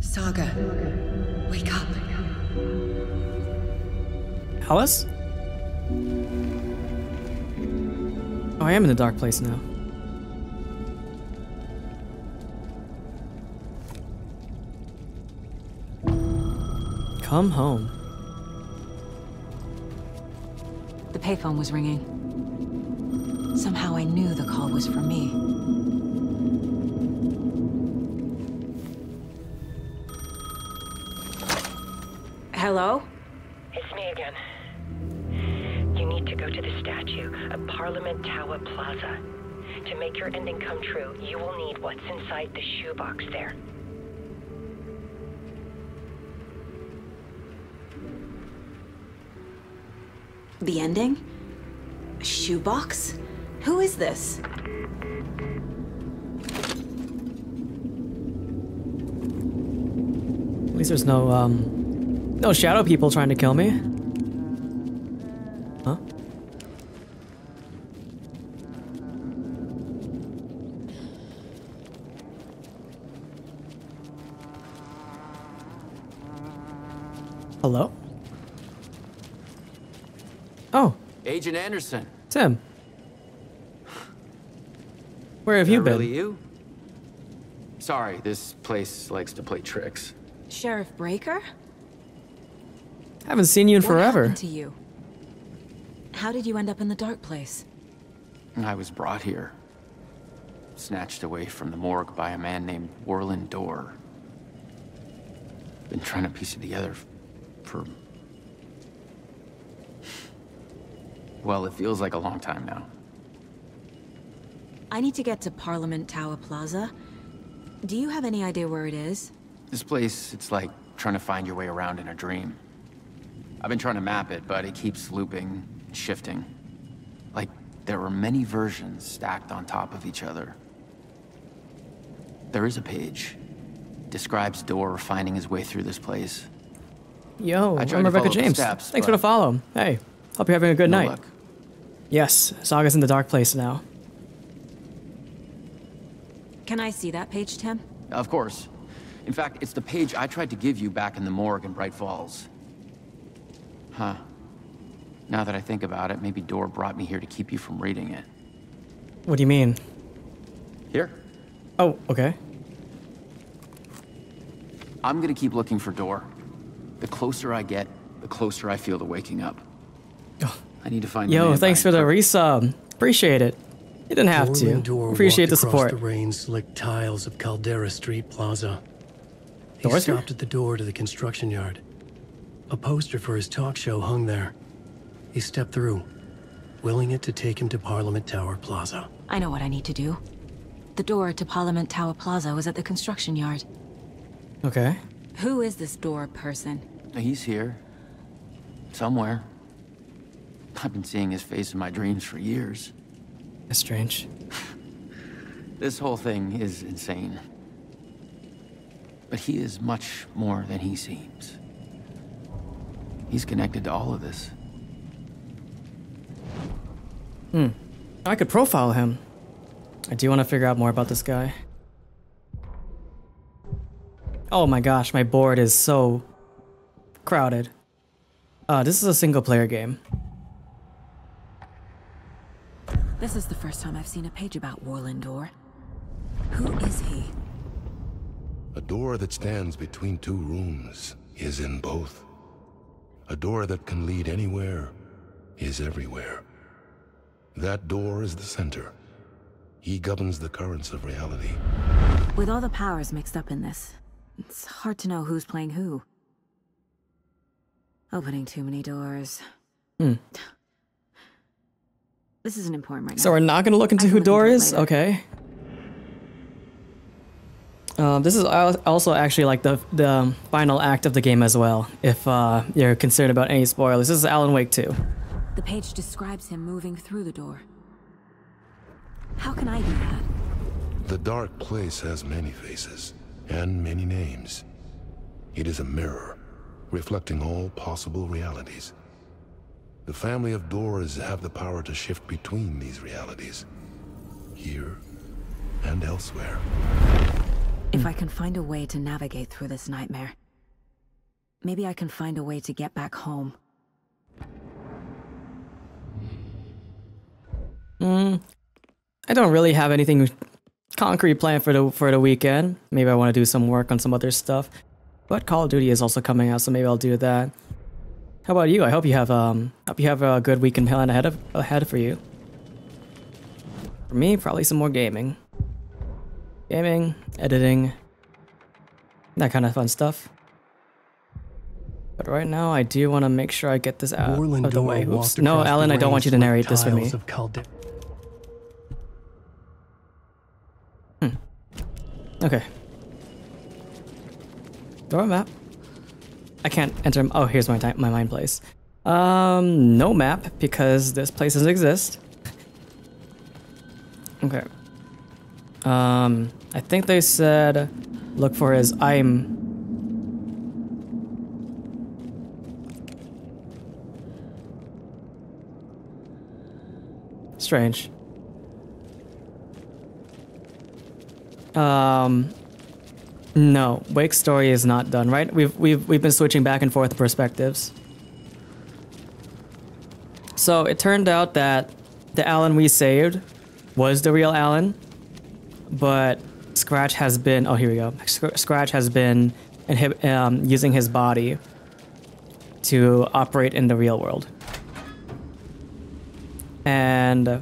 Saga, wake up. Alice? Oh, I am in the dark place now. Come home. The payphone was ringing. Somehow I knew the call was for me. Hello? It's me again. You need to go to the statue at Parliament Tower Plaza. To make your ending come true, you will need what's inside the shoebox there. The ending? A shoebox? Who is this? At least there's no shadow people trying to kill me. Huh? Hello? Oh, Agent Anderson. Tim. Where have you been? Really you? Sorry, this place likes to play tricks. Sheriff Breaker? Haven't seen you in What forever. happened to you? How did you end up in the dark place? I was brought here. Snatched away from the morgue by a man named Warland Dorr. Been trying to piece it together for... Well, it feels like a long time now. I need to get to Parliament Tower Plaza. Do you have any idea where it is? This place, it's like trying to find your way around in a dream. I've been trying to map it, but it keeps looping, shifting. Like there were many versions stacked on top of each other. There is a page. Describes Dorr finding his way through this place. Yo, I tried I'm to Rebecca follow the James. steps, Thanks for the but follow. Hey, hope you're having a good no night. luck. Yes, Saga's in the dark place now. Can I see that page, Tim? Of course. In fact, it's the page I tried to give you back in the morgue in Bright Falls. Huh. Now that I think about it, maybe Dorr brought me here to keep you from reading it. What do you mean? Here. Oh, okay. I'm gonna keep looking for Dorr. The closer I get, the closer I feel to waking up. Oh. I need to find the Yo, man thanks for the behind resub. Appreciate it. You didn't have Warland to. Dorr Appreciate walked the across support. the rain-slicked tiles of Caldera Street Plaza. He Door's here? stopped at the door to the construction yard. A poster for his talk show hung there. He stepped through, willing it to take him to Parliament Tower Plaza. I know what I need to do. The door to Parliament Tower Plaza was at the construction yard. Okay. Who is this Dorr person? He's here. Somewhere. I've been seeing his face in my dreams for years. That's strange. This whole thing is insane. But he is much more than he seems. He's connected to all of this. I could profile him. I do want to figure out more about this guy. Oh my gosh, my board is so crowded. This is a single player game. This is the first time I've seen a page about Warland Dorr. Who is he? A door that stands between two rooms is in both. A door that can lead anywhere is everywhere. That door is the center. He governs the currents of reality. With all the powers mixed up in this, it's hard to know who's playing who. Opening too many doors. This isn't important right now. So we're not gonna look into I who can look Dorr into it is? later. Okay. This is also actually like the final act of the game as well, if you're concerned about any spoilers. This is Alan Wake 2. The page describes him moving through the door. How can I do that? The dark place has many faces and many names. It is a mirror, reflecting all possible realities. The family of Dorrs have the power to shift between these realities, here and elsewhere. If I can find a way to navigate through this nightmare, maybe I can find a way to get back home. I don't really have anything concrete planned for the weekend. Maybe I want to do some work on some other stuff. But Call of Duty is also coming out, so maybe I'll do that. How about you? I hope you have a good weekend planned ahead for you. For me, probably some more gaming. Gaming, editing, that kind of fun stuff. But right now, I do want to make sure I get this out of the way. Oops. No, Alan, I don't want you to narrate this for me. Okay. Door map. I can't enter. Oh, here's my mind place. No map because this place doesn't exist. Okay. I think they said look for his Strange. No, Wake's story is not done, right? We've been switching back and forth perspectives. So it turned out that the Alan we saved was the real Alan, but Scratch has been, oh here we go. Scratch has been using his body to operate in the real world. And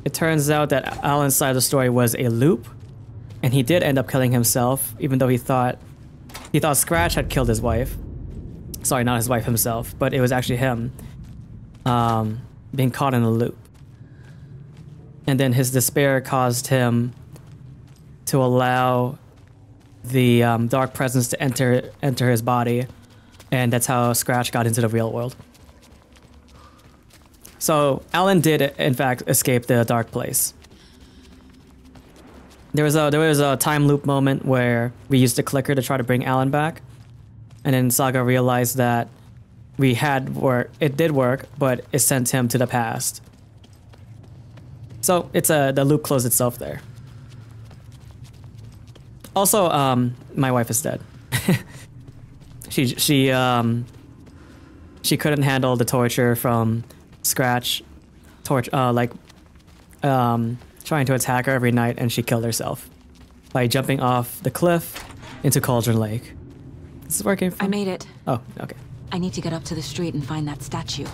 it turns out that Alan's side of the story was a loop. And he did end up killing himself, even though he thought Scratch had killed his wife. Sorry, not his wife himself, but it was actually him being caught in a loop. And then his despair caused him to allow the dark presence to enter his body, and that's how Scratch got into the real world. So Alan did, in fact, escape the dark place. There was a time loop moment where we used the clicker to try to bring Alan back, and then Saga realized that it did work, but it sent him to the past. So it's the loop closed itself there. Also, my wife is dead. she couldn't handle the torture from Scratch, trying to attack her every night, and she killed herself by jumping off the cliff into Cauldron Lake. This is where it came from? I made it. Oh, okay. I need to get up to the street and find that statue.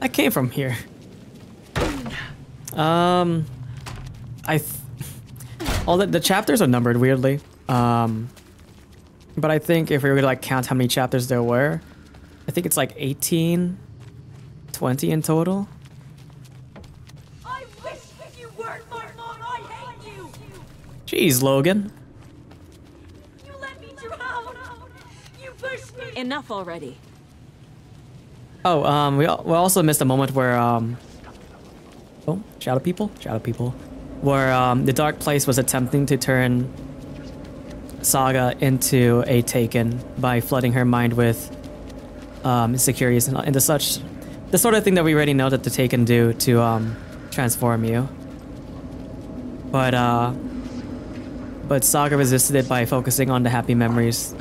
I came from here. All the chapters are numbered weirdly. But I think if we were to like count how many chapters there were, I think it's like 18, 20 in total. I wish you weren't my mom. I hate you. Jeez, Logan. You let me drown. You pushed me. Enough already. Oh, we also missed a moment where oh, shadow people, where the dark place was attempting to turn Saga into a Taken by flooding her mind with insecurities and the sort of thing that we already know that the Taken do to transform you. But Saga resisted it by focusing on the happy memories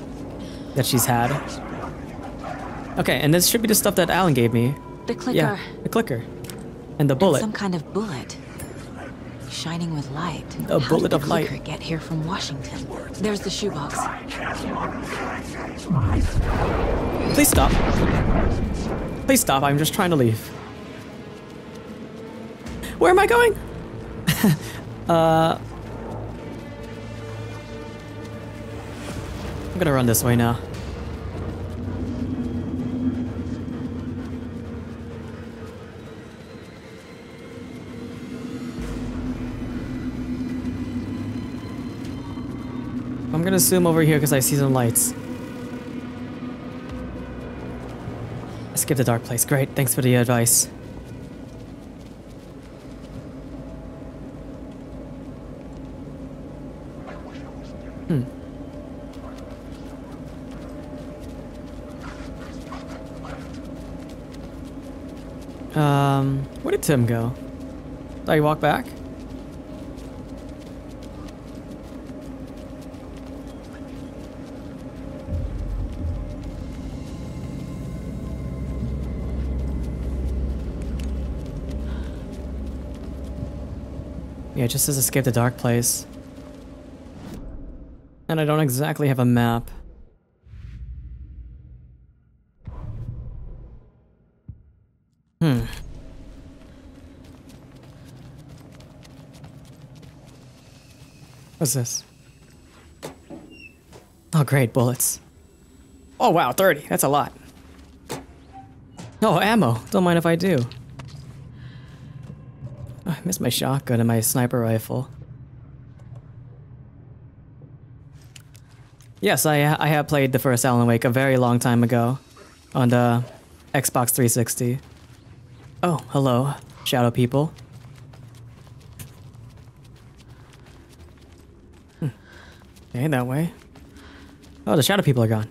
that she's had. Okay, and this should be the stuff that Alan gave me. The clicker. Yeah, the clicker. And the bullet. And some kind of bullet. Shining with light. A bullet of light. How did the clicker get here from Washington? There's the shoebox. Please stop. Please stop, I'm just trying to leave. Where am I going? I'm gonna run this way now. I'm gonna zoom over here because I see some lights. Skip the dark place. Great, thanks for the advice. Where did Tim go? Did he walk back? Yeah, it just says escape the dark place. And I don't exactly have a map. What's this? Oh great, bullets. Oh wow, 30, that's a lot. Oh, ammo, don't mind if I do. Oh, I missed my shotgun and my sniper rifle. Yes, I have played the first Alan Wake a very long time ago on the Xbox 360. Oh, hello, shadow people. Okay, that way. Oh, the shadow people are gone.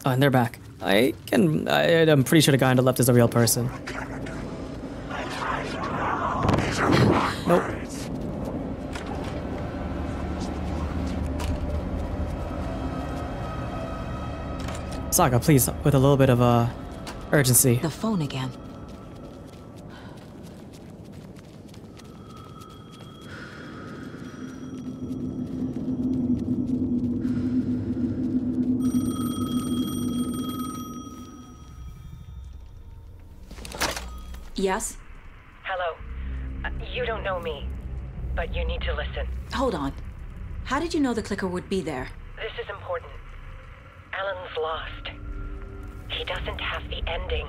Oh, and they're back. I'm pretty sure the guy on the left is a real person. Nope. Saga, please, with a little bit of urgency. The phone again. Yes? Hello. You don't know me, but you need to listen. Hold on. How did you know the clicker would be there? This is important. Alan's lost. He doesn't have the ending.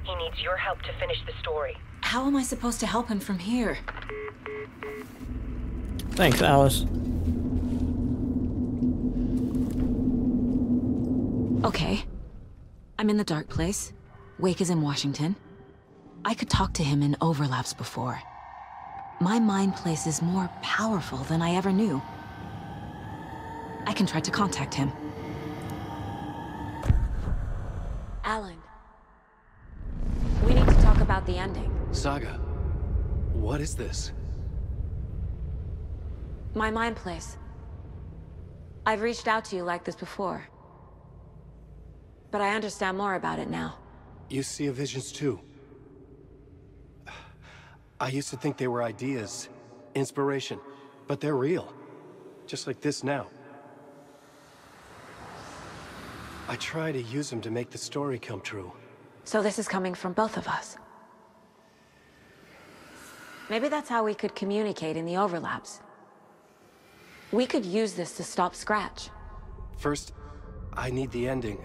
He needs your help to finish the story. How am I supposed to help him from here? Thanks, Alice. Okay. I'm in the dark place. Wake is in Washington. I could talk to him in overlaps before. My mind place is more powerful than I ever knew. I can try to contact him. Alan. We need to talk about the ending. Saga, what is this? My mind place. I've reached out to you like this before. But I understand more about it now. You see visions too. I used to think they were ideas, inspiration, but they're real. Just like this now. I try to use them to make the story come true. So this is coming from both of us. Maybe that's how we could communicate in the overlaps. We could use this to stop Scratch. First, I need the ending.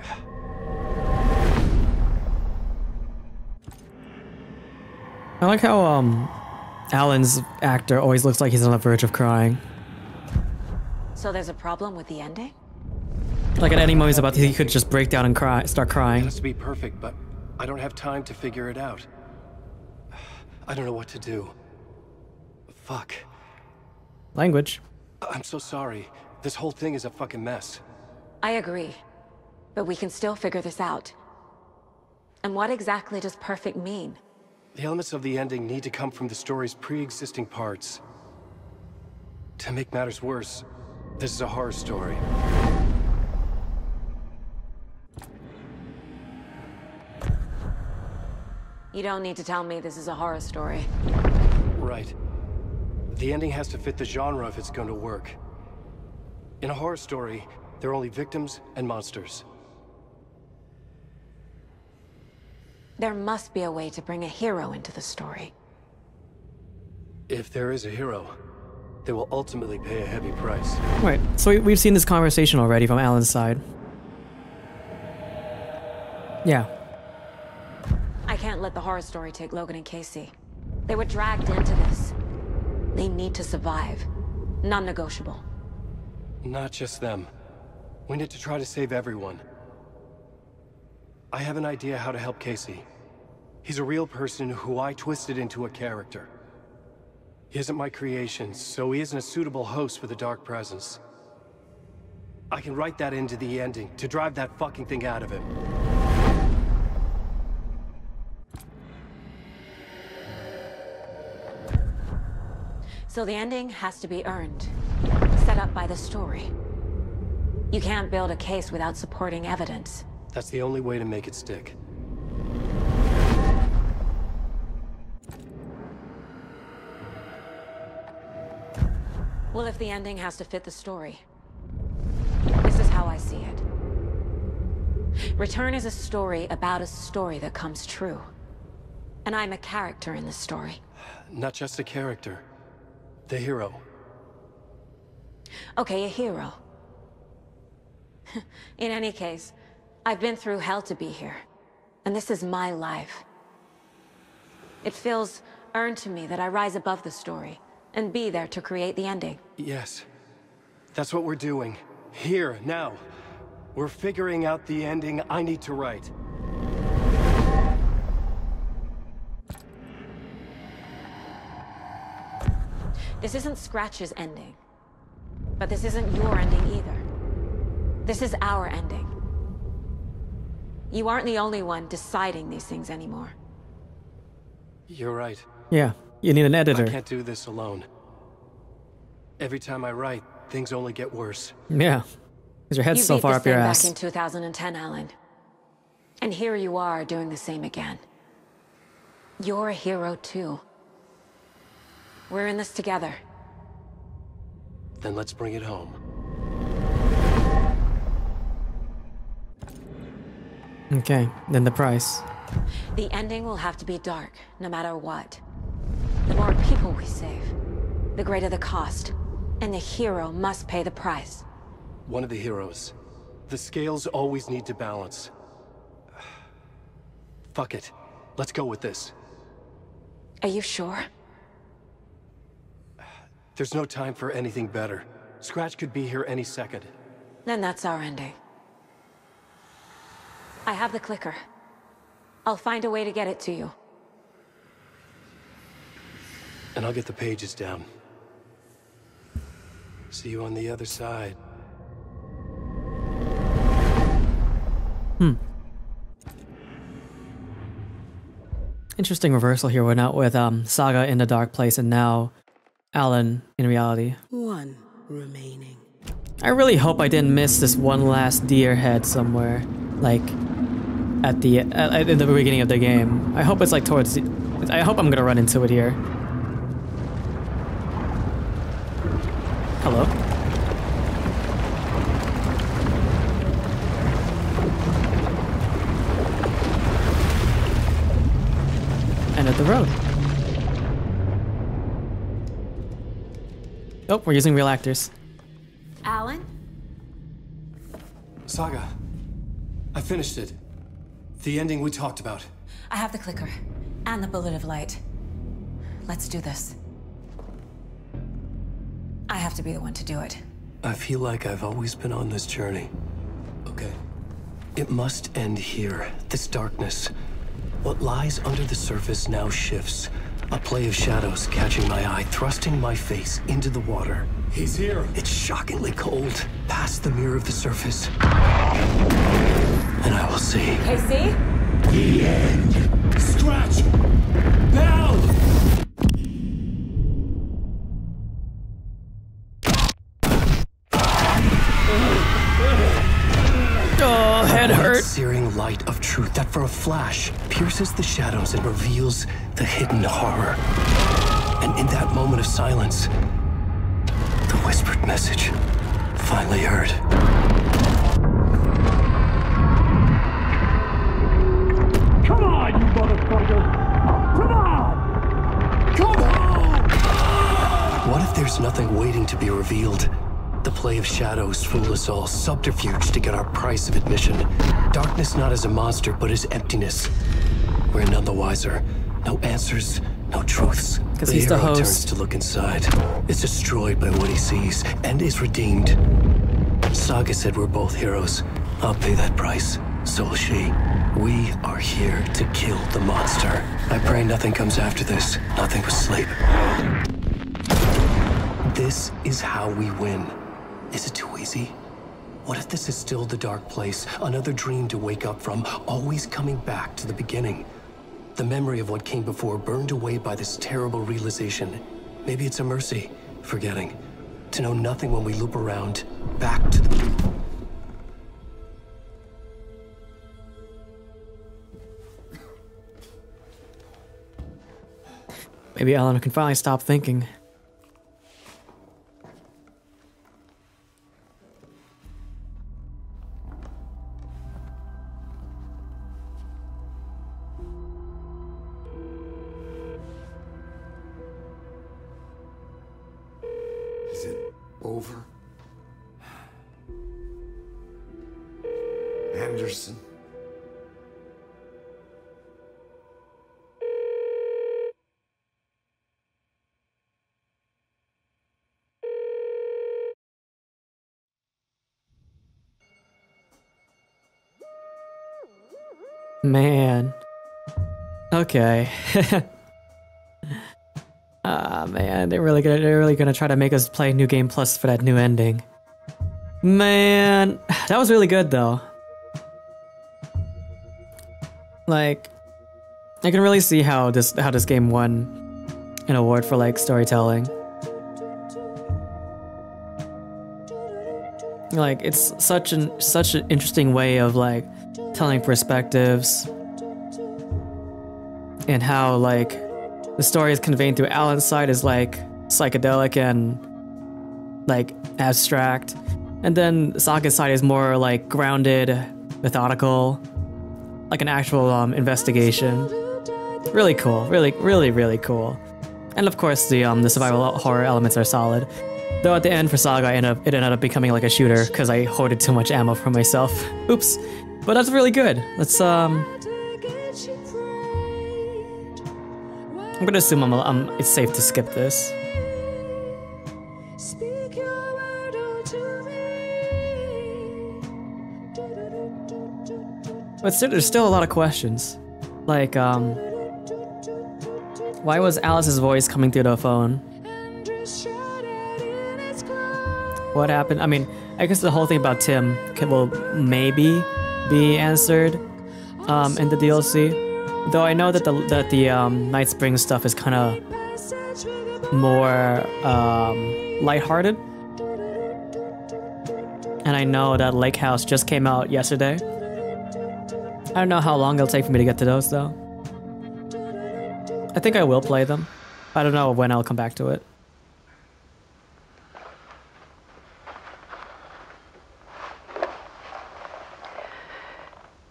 I like how, Alan's actor always looks like he's on the verge of crying. So there's a problem with the ending? Like at any moment he could just break down and start It crying. has to be perfect, but I don't have time to figure it out. I don't know what to do. Fuck. Language. I'm so sorry. This whole thing is a fucking mess. I agree. But we can still figure this out. And what exactly does perfect mean? The elements of the ending need to come from the story's pre-existing parts. To make matters worse, this is a horror story. You don't need to tell me this is a horror story. Right. The ending has to fit the genre if it's going to work. In a horror story, there are only victims and monsters. There must be a way to bring a hero into the story. If there is a hero, they will ultimately pay a heavy price. Wait, so we've seen this conversation already from Alan's side. Yeah. I can't let the horror story take Logan and Casey. They were dragged into this. They need to survive. Non-negotiable. Not just them. We need to try to save everyone. I have an idea how to help Casey. He's a real person who I twisted into a character. He isn't my creation, so he isn't a suitable host for the Dark Presence. I can write that into the ending to drive that fucking thing out of him. So the ending has to be earned, set up by the story. You can't build a case without supporting evidence. That's the only way to make it stick. Well, if the ending has to fit the story, this is how I see it. Return is a story about a story that comes true. And I'm a character in this story. Not just a character. The hero. Okay, a hero. In any case, I've been through hell to be here. And this is my life. It feels earned to me that I rise above the story and be there to create the ending. Yes. That's what we're doing. Here, now. We're figuring out the ending I need to write. This isn't Scratch's ending. But this isn't your ending either. This is our ending. You aren't the only one deciding these things anymore. You're right. Yeah, you need an I editor. can't do this alone. Every time I write, things only get worse. Yeah, because your head's You so beat far this up your thing ass. back in 2010, Alan. And here you are doing the same again. You're a hero too. We're in this together. Then let's bring it home. Okay, then the price. The ending will have to be dark, no matter what. The more people we save, the greater the cost. And the hero must pay the price. One of the heroes. The scales always need to balance. Fuck it. Let's go with this. Are you sure? There's no time for anything better. Scratch could be here any second. Then that's our ending. I have the clicker. I'll find a way to get it to you. And I'll get the pages down. See you on the other side. Interesting reversal here. We're not with Saga in the dark place and now Alan in reality. One remaining. I really hope I didn't miss this one last deer head somewhere, like at the in the beginning of the game. I hope it's like towards the, I hope I'm gonna run into it here. Hello? End of the road. Oh, we're using real actors. Alan? Saga, I finished it. The ending we talked about. I have the clicker. And the bullet of light. Let's do this. I have to be the one to do it. I feel like I've always been on this journey. Okay. It must end here. This darkness. What lies under the surface now shifts. A play of shadows catching my eye, thrusting my face into the water. He's here. It's shockingly cold. Past the mirror of the surface. And I will see. Casey? The end. Scratch! Now! Oh, head hurt. Searing light of truth that for a flash pierces the shadows and reveals the hidden horror. And in that moment of silence, the whispered message finally heard. Come on, you motherfucker! Come on! Come on! What if there's nothing waiting to be revealed? The play of shadows fool us all, subterfuge to get our price of admission. Darkness not as a monster, but as emptiness. We're none the wiser. No answers, no truths. Because he's the hero host. turns to look inside. Is destroyed by what he sees, and is redeemed. Saga said we're both heroes. I'll pay that price. So will she. We are here to kill the monster. I pray nothing comes after this. Nothing but sleep. This is how we win. Is it too easy? What if this is still the dark place? Another dream to wake up from, always coming back to the beginning. The memory of what came before burned away by this terrible realization. Maybe it's a mercy, forgetting. To know nothing when we loop around, back to the... Maybe Alan can finally stop thinking. Is it over? Anderson? Man. Okay. Man, they're really gonna try to make us play New Game Plus for that new ending. Man, that was really good though. Like, I can really see how this game won an award for like storytelling. Like, it's such an interesting way of like telling perspectives and how like the story is conveyed through Alan's side is like psychedelic and like abstract, and then Sokka's side is more like grounded, methodical, like an actual investigation. Really cool, really cool. And of course the survival horror elements are solid. Though at the end for Saga it ended up becoming like a shooter because I hoarded too much ammo for myself. Oops. But that's really good. Let's I'm gonna assume it's safe to skip this. But there's still a lot of questions. Like, why was Alice's voice coming through the phone? What happened? I mean, I guess the whole thing about Tim will maybe be answered in the DLC. Though I know that the Night Spring stuff is kind of more lighthearted. And I know that Lake House just came out yesterday. I don't know how long it'll take for me to get to those though. I think I will play them. I don't know when I'll come back to it.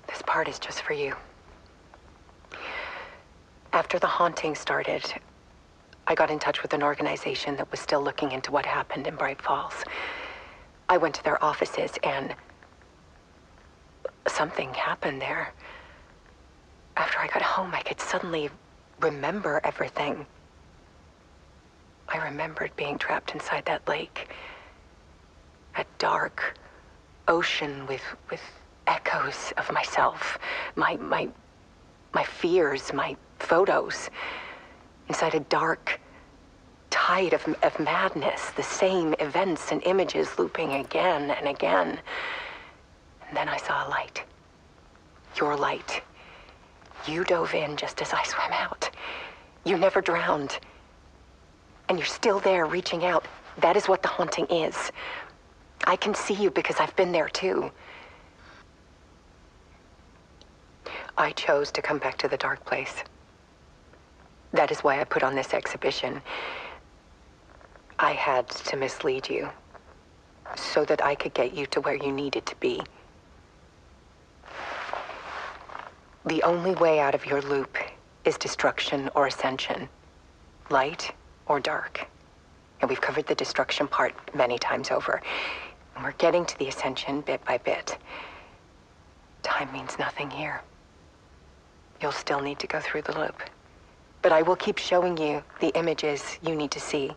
This part is just for you. After the haunting started, I got in touch with an organization that was still looking into what happened in Bright Falls. I went to their offices and something happened there. After I got home, I could suddenly remember everything. I remembered being trapped inside that lake. A dark ocean with echoes of myself. My fears, my photos. Inside a dark tide of madness. The same events and images looping again and again. And then I saw a light. Your light. You dove in just as I swam out. You never drowned. And you're still there reaching out. That is what the haunting is. I can see you because I've been there too. I chose to come back to the dark place. That is why I put on this exhibition. I had to mislead you so that I could get you to where you needed to be. The only way out of your loop is destruction or ascension, light or dark. And we've covered the destruction part many times over. And we're getting to the ascension bit by bit. Time means nothing here. You'll still need to go through the loop. But I will keep showing you the images you need to see,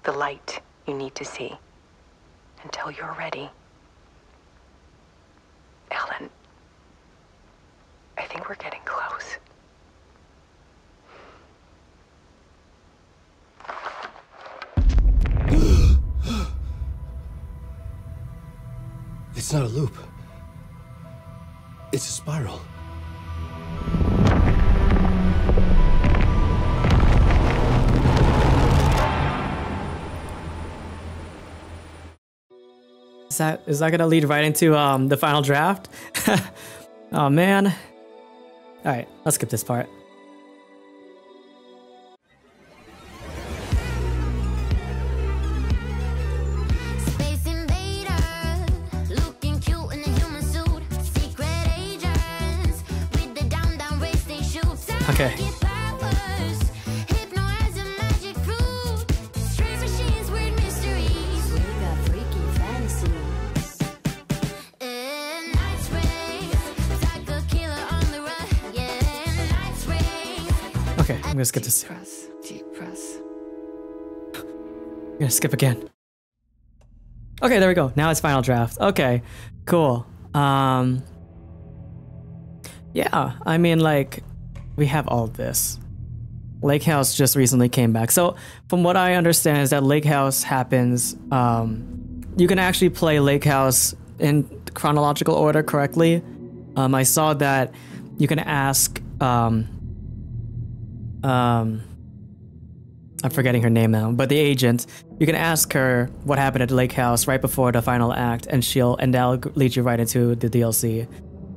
the light you need to see, until you're ready. Alan, I think we're getting close. It's not a loop. It's a spiral. that gonna lead right into the final draft? Oh man. All right, let's skip this part. Okay. Okay, I'm gonna skip this. Deep press. I'm gonna skip again. Okay, there we go. Now it's final draft. Okay, cool. Yeah, I mean, like, we have all of this. Lake House just recently came back. So, from what I understand is that Lake House happens, you can actually play Lake House in chronological order correctly. I saw that you can ask, I'm forgetting her name now, but the agent, you can ask her what happened at Lake House right before the final act, and that'll lead you right into the DLC.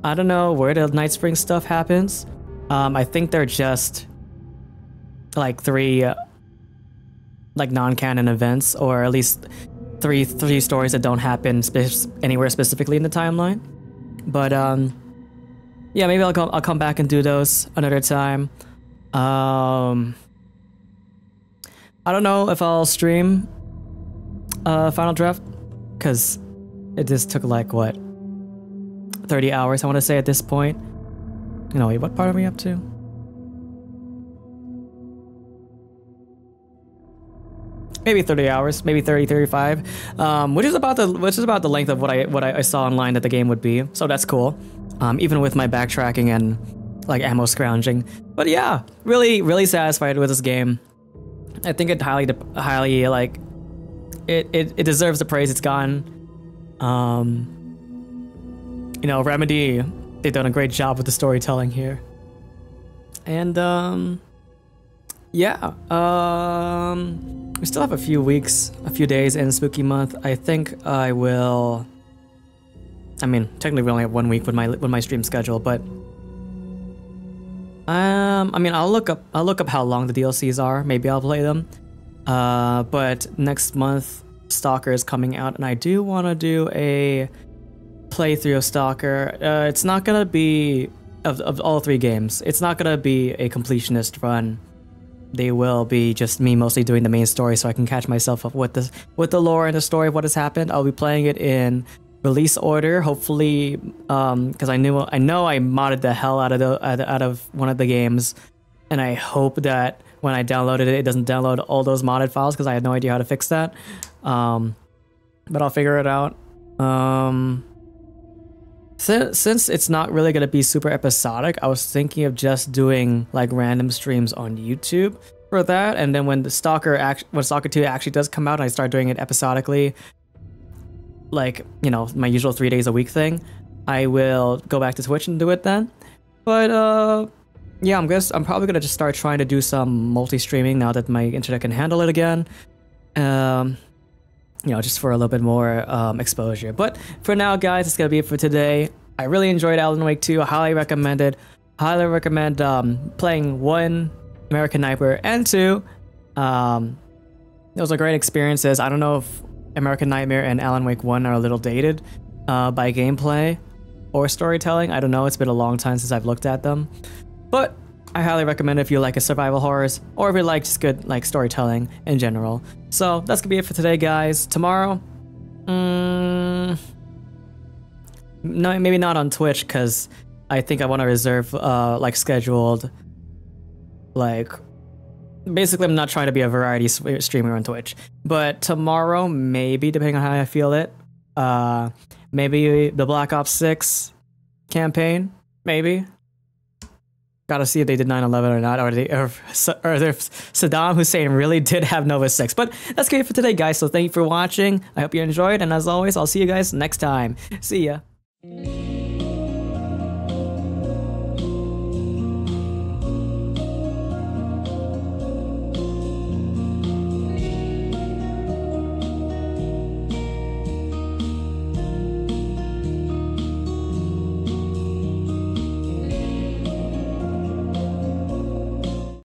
I don't know where the Night Spring stuff happens. I think they're just like 3 like non-canon events, or at least three stories that don't happen anywhere specifically in the timeline. But yeah, maybe I'll come back and do those another time. I don't know if I'll stream Final Draft, because it just took like, what, 30 hours, I want to say, at this point. No, wait, what part are we up to? Maybe 30 hours, maybe 30, 35, which is about the length of what I saw online that the game would be. So that's cool, even with my backtracking and like ammo scrounging. But yeah, really satisfied with this game. I think it highly like it deserves the praise it's gotten. You know, Remedy, they've done a great job with the storytelling here. And yeah, we still have a few days in Spooky Month. I think I will. I mean, technically we only have 1 week with my stream schedule, but I mean, I'll look up how long the DLCs are. Maybe I'll play them. But next month, Stalker is coming out, and I do want to do a playthrough of Stalker. It's not gonna be of all 3 games. It's not gonna be a completionist run. They will be just me mostly doing the main story, so I can catch myself up with the lore and the story of what has happened. I'll be playing it in release order, hopefully, because I know I modded the hell out of one of the games, and I hope that when I downloaded it, it doesn't download all those modded files, because I had no idea how to fix that. But I'll figure it out. Since it's not really gonna be super episodic, I was thinking of just doing like random streams on YouTube for that, and then when Stalker 2 actually does come out, and I start doing it episodically, like, you know, my usual 3 days a week thing, I will go back to Twitch and do it then. But yeah, I'm probably gonna just start trying to do some multi-streaming now that my internet can handle it again. You know, just for a little bit more exposure. But for now, guys, it's gonna be it for today. I really enjoyed Alan Wake 2. I highly recommend it. Highly recommend playing 1, American Nightmare, and 2. Those are great experiences. I don't know if American Nightmare and Alan Wake 1 are a little dated by gameplay or storytelling. I don't know. It's been a long time since I've looked at them. But I highly recommend it if you like a survival horrors, or if you like just good like storytelling in general. So that's gonna be it for today, guys. Tomorrow, no, maybe not on Twitch, because I think I want to reserve like scheduled, like, basically I'm not trying to be a variety streamer on Twitch. But tomorrow, maybe, depending on how I feel it, maybe the Black Ops 6 campaign, maybe. Gotta see if they did 9/11 or not, or if Saddam Hussein really did have Nova 6. But that's great for today, guys. So thank you for watching. I hope you enjoyed, and as always, I'll see you guys next time. See ya.